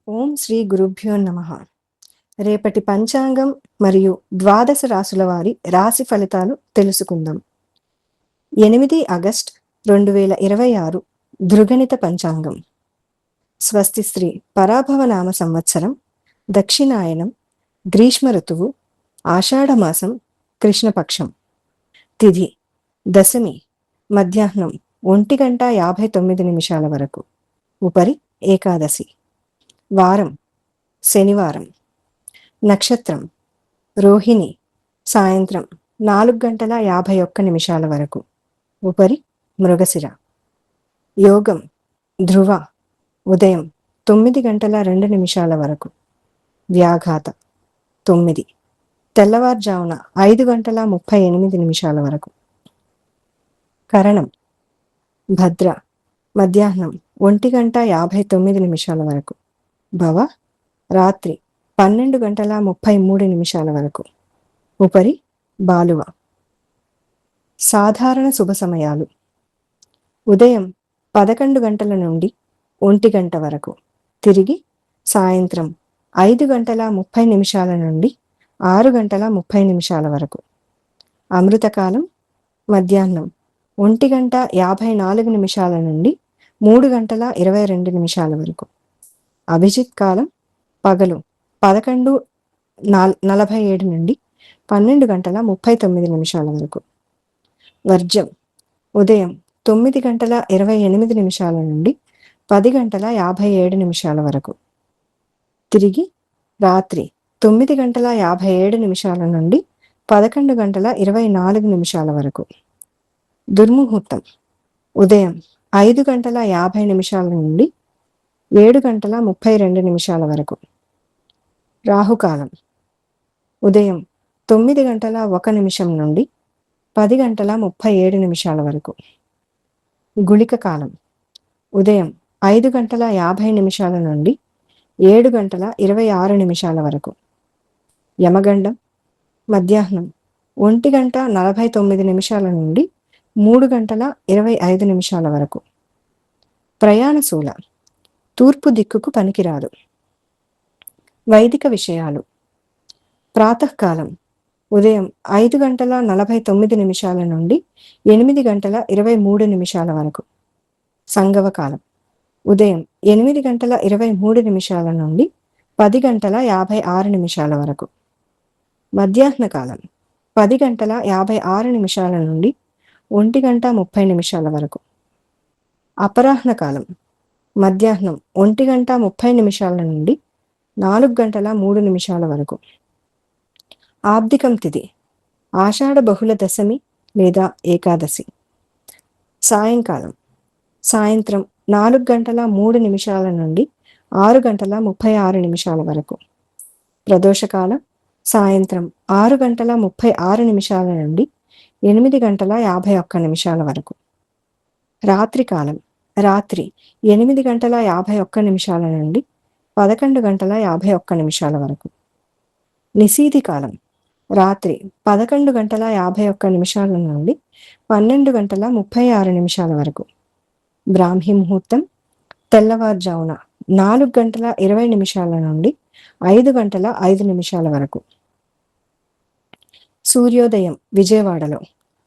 ఓం శ్రీ గురుభ్యో నమః. రేపటి పంచాంగం మరియు ద్వాదశ రాశుల వారి రాశి ఫలితాలు తెలుసుకుందాం. 8 ఆగస్ట్ 2026 ధృగణిత పంచాంగం. స్వస్తి శ్రీ పరాభవనామ సంవత్సరం, దక్షిణాయనం, గ్రీష్మ ఋతువు, ఆషాఢమాసం, కృష్ణపక్షం. తిథి దశమి, మధ్యాహ్నం 1:59 వరకు. ఉపరి ఏకాదశి. వారం శనివారం. నక్షత్రం రోహిణి, సాయంత్రం 4:51 వరకు. ఉపరి మృగశిర. యోగం ధ్రువ, ఉదయం 9:02 వరకు. వ్యాఘాత 9, తెల్లవారుజామున 5:38 వరకు. కరణం భద్ర, మధ్యాహ్నం 1:59 వరకు. భవ రాత్రి 12:33 వరకు. ఉపరి బాలువ. సాధారణ శుభ సమయాలు: ఉదయం 11 గంటల నుండి 1 గంట వరకు. తిరిగి సాయంత్రం 5:30 నుండి 6:30 వరకు. అమృతకాలం మధ్యాహ్నం 1:54 నుండి 3:22 వరకు. అభిజిత్ కాలం పగలు 11:47 నుండి 12:39 వరకు. వర్జం ఉదయం 9:28 నుండి 10:57 వరకు. తిరిగి రాత్రి 9:57 నుండి 11:24 వరకు. దుర్ముహూర్తం ఉదయం 5:50 నుండి 7:32 వరకు. రాహుకాలం ఉదయం 9:01 నుండి 10:37 వరకు. గుళిక కాలం ఉదయం 5:50 నుండి 7:26 వరకు. యమగండం మధ్యాహ్నం 1:49 నుండి 3:25 వరకు. ప్రయాణశూల తూర్పు దిక్కుకు పనికిరాదు. వైదిక విషయాలు: ప్రాతకాలం ఉదయం 5:49 నుండి 8:23 వరకు. సంగవకాలం ఉదయం 8:23 నుండి 10:56 వరకు. మధ్యాహ్న కాలం 10:56 నుండి 1:30 వరకు. అపరాహ్న కాలం మధ్యాహ్నం 1:30 నుండి 4:03 వరకు. ఆబ్దికం తిథి ఆషాఢ బహుళ దశమి లేదా ఏకాదశి. సాయంకాలం సాయంత్రం 4:03 నుండి 6:36 వరకు. ప్రదోషకాలం సాయంత్రం 6:36 నుండి 8:51 వరకు. రాత్రికాలం రాత్రి 8:51 నుండి 11:51 వరకు. నిశీధి కాలం రాత్రి 11:51 నుండి 12:36 వరకు. బ్రాహ్మీ ముహూర్తం తెల్లవారుజామున 4:20 నుండి 5:05 వరకు. సూర్యోదయం విజయవాడలో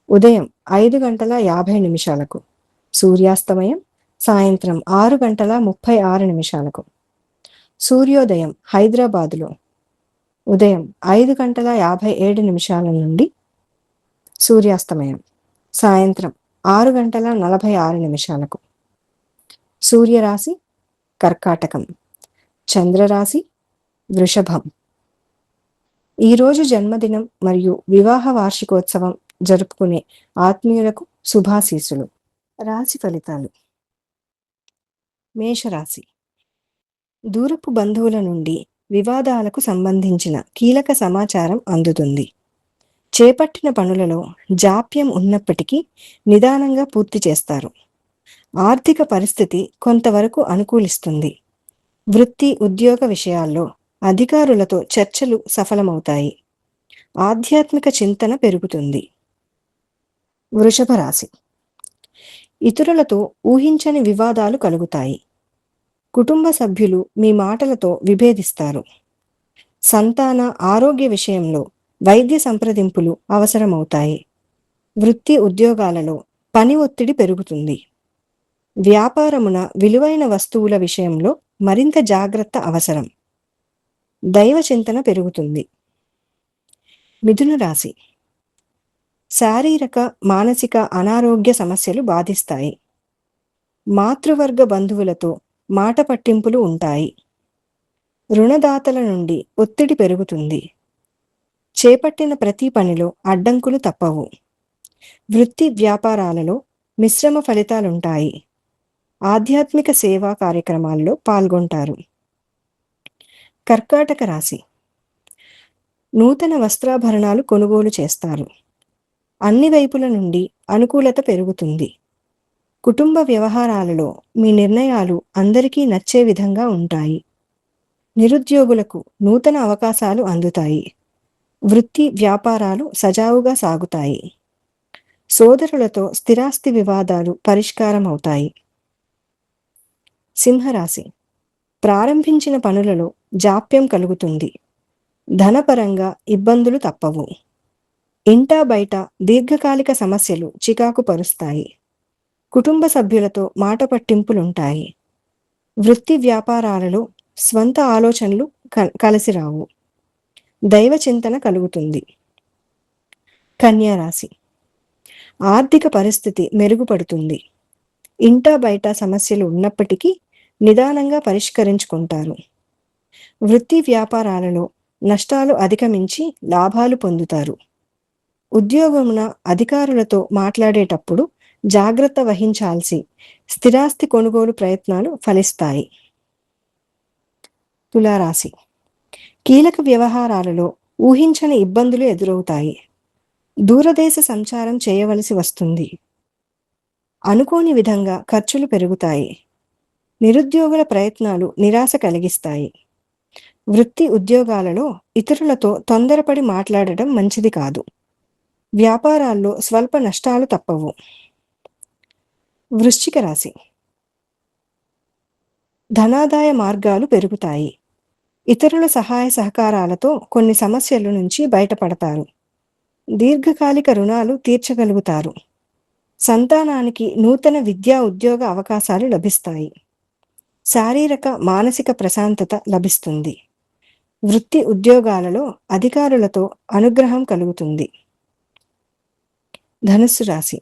ఉదయం 5:50 సూర్యాస్తమయం సాయంత్రం 6:36. సూర్యోదయం హైదరాబాదులో ఉదయం 5:57 నుండి సూర్యాస్తమయం సాయంత్రం 6:46. సూర్యరాశి కర్కాటకం, చంద్రరాశి వృషభం. ఈరోజు జన్మదినం మరియు వివాహ వార్షికోత్సవం జరుపుకునే ఆత్మీయులకు శుభాశీస్సులు. రాశి ఫలితాలు: మేషరాశి దూరపు బంధువుల నుండి వివాదాలకు సంబంధించిన కీలక సమాచారం అందుతుంది. చేపట్టిన పనులలో జాప్యం ఉన్నప్పటికీ నిదానంగా పూర్తి చేస్తారు. ఆర్థిక పరిస్థితి కొంతవరకు అనుకూలిస్తుంది. వృత్తి ఉద్యోగ విషయాల్లో అధికారులతో చర్చలు సఫలమవుతాయి. ఆధ్యాత్మిక చింతన పెరుగుతుంది. వృషభ రాశి ఇతరులతో ఊహించని వివాదాలు కలుగుతాయి. కుటుంబ సభ్యులు మీ మాటలతో విభేదిస్తారు. సంతాన ఆరోగ్య విషయంలో వైద్య సంప్రదింపులు అవసరమవుతాయి. వృత్తి ఉద్యోగాలలో పని ఒత్తిడి పెరుగుతుంది. వ్యాపారమున విలువైన వస్తువుల విషయంలో మరింత జాగ్రత్త అవసరం. దైవ చింతన పెరుగుతుంది. మిథున రాశి. శారీరక మానసిక అనారోగ్య సమస్యలు బాధిస్తాయి. మాతృవర్గ బంధువులతో మాట పట్టింపులు ఉంటాయి. రుణదాతల నుండి ఒత్తిడి పెరుగుతుంది. చేపట్టిన ప్రతి పనిలో అడ్డంకులు తప్పవు. వృత్తి వ్యాపారాలలో మిశ్రమ ఫలితాలుంటాయి. ఆధ్యాత్మిక సేవా కార్యక్రమాల్లో పాల్గొంటారు. కర్కాటక రాశి. నూతన వస్త్రాభరణాలు కొనుగోలు చేస్తారు. అన్ని వైపుల నుండి అనుకూలత పెరుగుతుంది. కుటుంబ వ్యవహారాలలో మీ నిర్ణయాలు అందరికీ నచ్చే విధంగా ఉంటాయి. నిరుద్యోగులకు నూతన అవకాశాలు అందుతాయి. వృత్తి వ్యాపారాలు సజావుగా సాగుతాయి. సోదరులతో స్థిరాస్తి వివాదాలు పరిష్కారమవుతాయి. సింహరాశి. ప్రారంభించిన పనులలో జాప్యం కలుగుతుంది. ధనపరంగా ఇబ్బందులు తప్పవు. ఇంటా బయట దీర్ఘకాలిక సమస్యలు చికాకు పరుస్తాయి. కుటుంబ సభ్యులతో మాట పట్టింపులుంటాయి. వృత్తి వ్యాపారాలలో స్వంత ఆలోచనలు కలిసిరావు. దైవ చింతన కలుగుతుంది. కన్యారాశి. ఆర్థిక పరిస్థితి మెరుగుపడుతుంది. ఇంటా బయట సమస్యలు ఉన్నప్పటికీ నిదానంగా పరిష్కరించుకుంటారు. వృత్తి వ్యాపారాలలో నష్టాలు అధిగమించి లాభాలు పొందుతారు. ఉద్యోగమున అధికారులతో మాట్లాడేటప్పుడు జాగ్రత్త వహించాల్సి స్థిరాస్తి కొనుగోలు ప్రయత్నాలు ఫలిస్తాయి. తులారాశి. కీలక వ్యవహారాలలో ఊహించని ఇబ్బందులు ఎదురవుతాయి. దూరదేశ సంచారం చేయవలసి వస్తుంది. అనుకోని విధంగా ఖర్చులు పెరుగుతాయి. నిరుద్యోగుల ప్రయత్నాలు నిరాశ కలిగిస్తాయి. వృత్తి ఉద్యోగాలలో ఇతరులతో తొందరపడి మాట్లాడటం మంచిది కాదు. వ్యాపారాల్లో స్వల్ప నష్టాలు తప్పవు. వృశ్చిక రాశి. ధనాదాయ మార్గాలు పెరుగుతాయి. ఇతరుల సహాయ సహకారాలతో కొన్ని సమస్యల నుంచి బయటపడతారు. దీర్ఘకాలిక రుణాలు తీర్చగలుగుతారు. సంతానానికి నూతన విద్యా ఉద్యోగ అవకాశాలు లభిస్తాయి. శారీరక మానసిక ప్రశాంతత లభిస్తుంది. వృత్తి ఉద్యోగాలలో అధికారులతో అనుగ్రహం కలుగుతుంది. ధనుస్సు రాశి.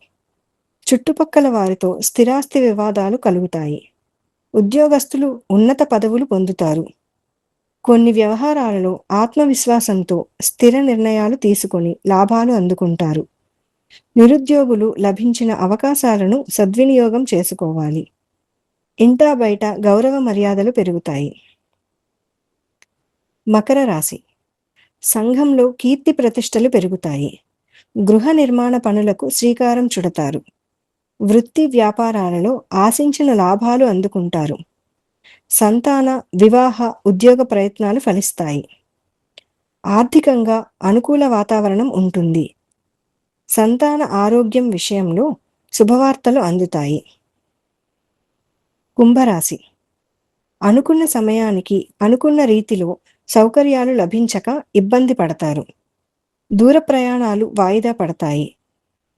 చుట్టుపక్కల వారితో స్థిరాస్తి వివాదాలు కలుగుతాయి. ఉద్యోగస్తులు ఉన్నత పదవులు పొందుతారు. కొన్ని వ్యవహారాలలో ఆత్మవిశ్వాసంతో స్థిర నిర్ణయాలు తీసుకొని లాభాలు అందుకుంటారు. నిరుద్యోగులు లభించిన అవకాశాలను సద్వినియోగం చేసుకోవాలి. ఇంటా బయట గౌరవ మర్యాదలు పెరుగుతాయి. మకర రాశి. సంఘంలో కీర్తి ప్రతిష్టలు పెరుగుతాయి. గృహ నిర్మాణ పనులకు శ్రీకారం చుడతారు. వృత్తి వ్యాపారాలలో ఆశించిన లాభాలు అందుకుంటారు. సంతాన వివాహ ఉద్యోగ ప్రయత్నాలు ఫలిస్తాయి. ఆర్థికంగా అనుకూల వాతావరణం ఉంటుంది. సంతాన ఆరోగ్యం విషయంలో శుభవార్తలు అందుతాయి. కుంభరాశి. అనుకున్న సమయానికి అనుకున్న రీతిలో సౌకర్యాలు లభించక ఇబ్బంది పడతారు. దూర ప్రయాణాలు వాయిదా పడతాయి.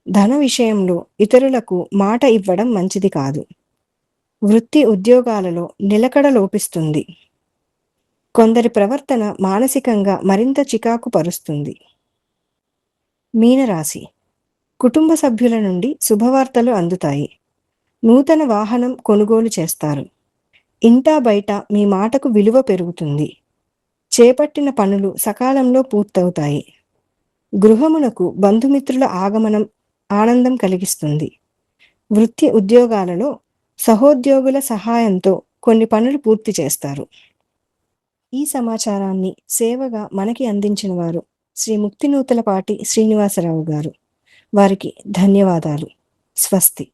ధన విషయంలో ఇతరులకు మాట ఇవ్వడం మంచిది కాదు. వృత్తి ఉద్యోగాలలో నిలకడ లోపిస్తుంది. కొందరి ప్రవర్తన మానసికంగా మరింత చికాకు పరుస్తుంది. మీనరాశి. కుటుంబ సభ్యుల నుండి శుభవార్తలు అందుతాయి. నూతన వాహనం కొనుగోలు చేస్తారు. ఇంటా బయట మీ మాటకు విలువ పెరుగుతుంది. చేపట్టిన పనులు సకాలంలో పూర్తవుతాయి. గృహమునకు బంధుమిత్రుల ఆగమనం ఆనందం కలిగిస్తుంది. వృత్తి ఉద్యోగాలలో సహోద్యోగుల సహాయంతో కొన్ని పనులు పూర్తి చేస్తారు. ఈ సమాచారాన్ని సేవగా మనకి అందించిన వారు శ్రీ ముక్తినూతలపాటి శ్రీనివాసరావు గారు. వారికి ధన్యవాదాలు. స్వస్తి.